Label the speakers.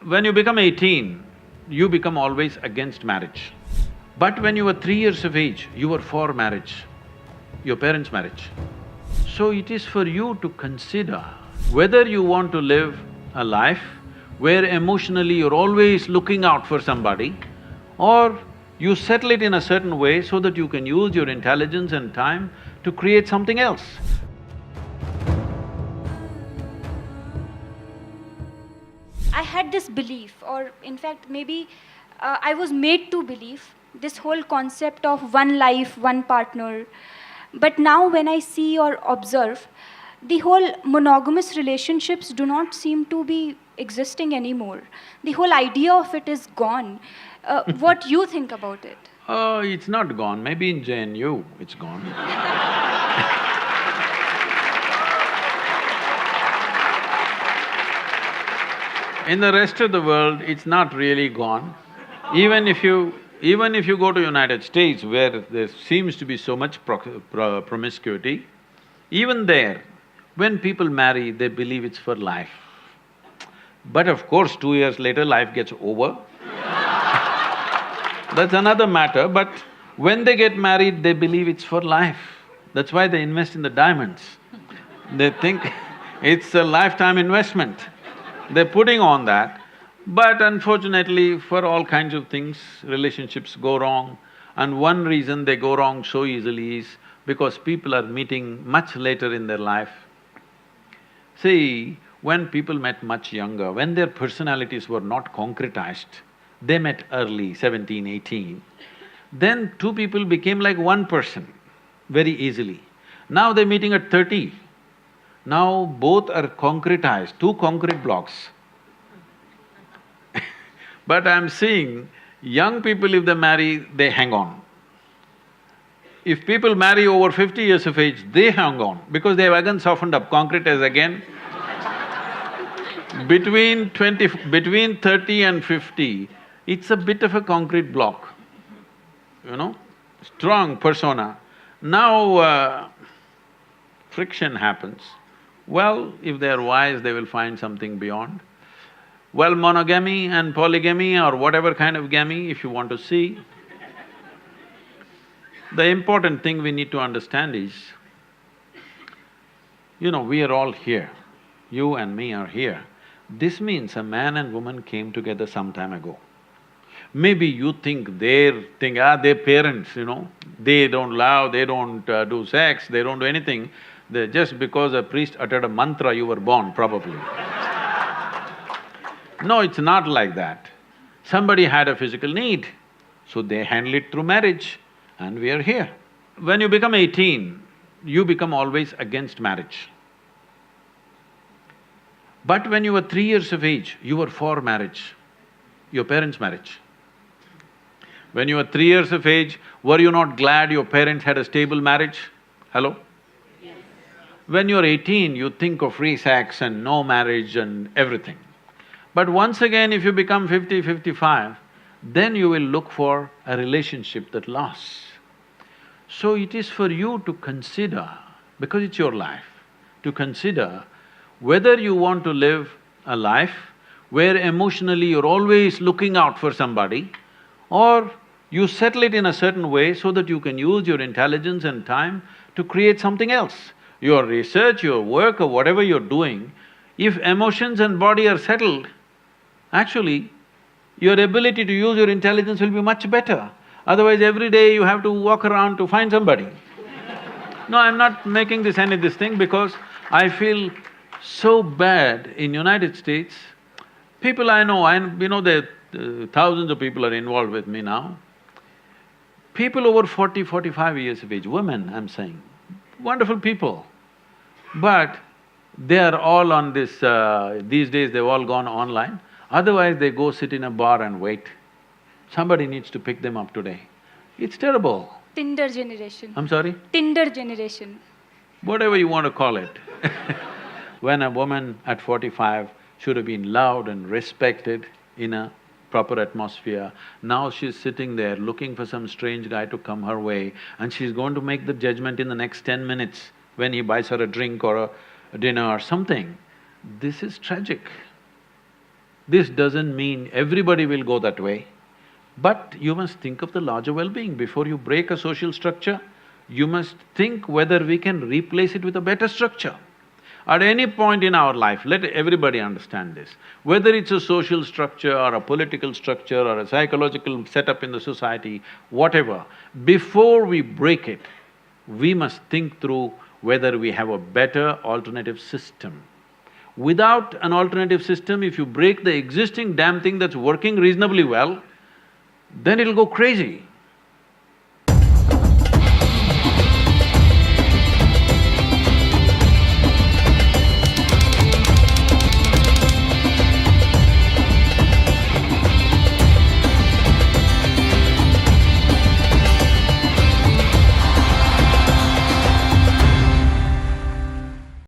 Speaker 1: When you become 18, you become always against marriage. But when you were 3 years of age, you were for marriage, your parents' marriage. So it is for you to consider whether you want to live a life where emotionally you're always looking out for somebody, or you settle it in a certain way so that you can use your intelligence and time to create something else.
Speaker 2: I had this belief, or in fact maybe I was made to believe this whole concept of one life, one partner. But now when I see or observe, the whole monogamous relationships do not seem to be existing anymore. The whole idea of it is gone. What you think about it?
Speaker 1: It's not gone, maybe in JNU it's gone. In the rest of the world, it's not really gone. Even if you go to United States where there seems to be so much promiscuity, even there, when people marry, they believe it's for life. But of course, 2 years later, life gets over. That's another matter, but when they get married, they believe it's for life. That's why they invest in the diamonds. They think it's a lifetime investment. They're putting on that, but unfortunately, for all kinds of things, relationships go wrong. And one reason they go wrong so easily is because people are meeting much later in their life. See, when people met much younger, when their personalities were not concretized, they met early, 17, 18, then two people became like one person very easily. Now they're meeting at 30. Now both are concretized, two concrete blocks. But I'm seeing young people, if they marry, they hang on. If people marry over 50 years of age, they hang on because they have again softened up, concrete is again. Between 30 and 50, it's a bit of a concrete block, strong persona. Now, friction happens. Well, if they are wise, they will find something beyond. Well, monogamy and polygamy or whatever kind of gamy, if you want to see, the important thing we need to understand is, we are all here, you and me are here. This means a man and woman came together some time ago. Maybe you think their parents, they don't love, they don't do sex, they don't do anything. Just because a priest uttered a mantra, you were born, probably. No, it's not like that. Somebody had a physical need, so they handle it through marriage, and we are here. When you become 18, you become always against marriage. But when you were 3 years of age, you were for marriage, your parents' marriage. When you were 3 years of age, were you not glad your parents had a stable marriage? Hello? Yes. When you're 18, you think of free sex and no marriage and everything. But once again, if you become 50, 55, then you will look for a relationship that lasts. So it is for you to consider, because it's your life, to consider whether you want to live a life where emotionally you're always looking out for somebody, or you settle it in a certain way so that you can use your intelligence and time to create something else. Your research, your work or whatever you're doing, if emotions and body are settled, actually, your ability to use your intelligence will be much better. Otherwise, every day you have to walk around to find somebody. No, I'm not making this thing because I feel so bad in United States. People I know, there thousands of people are involved with me now. People over 40, 45 years of age, women I'm saying, wonderful people. But they are all on this… these days they've all gone online. Otherwise, they go sit in a bar and wait. Somebody needs to pick them up today. It's terrible.
Speaker 2: Tinder generation.
Speaker 1: I'm sorry?
Speaker 2: Tinder generation.
Speaker 1: Whatever you want to call it. When a woman at 45 should have been loved and respected in a proper atmosphere, now she's sitting there looking for some strange guy to come her way, and she's going to make the judgment in the next 10 minutes when he buys her a drink or a dinner or something. This is tragic. This doesn't mean everybody will go that way, but you must think of the larger well-being. Before you break a social structure, you must think whether we can replace it with a better structure. At any point in our life, let everybody understand this, whether it's a social structure or a political structure or a psychological setup in the society, whatever, before we break it, we must think through whether we have a better alternative system. Without an alternative system, if you break the existing damn thing that's working reasonably well, then it'll go crazy.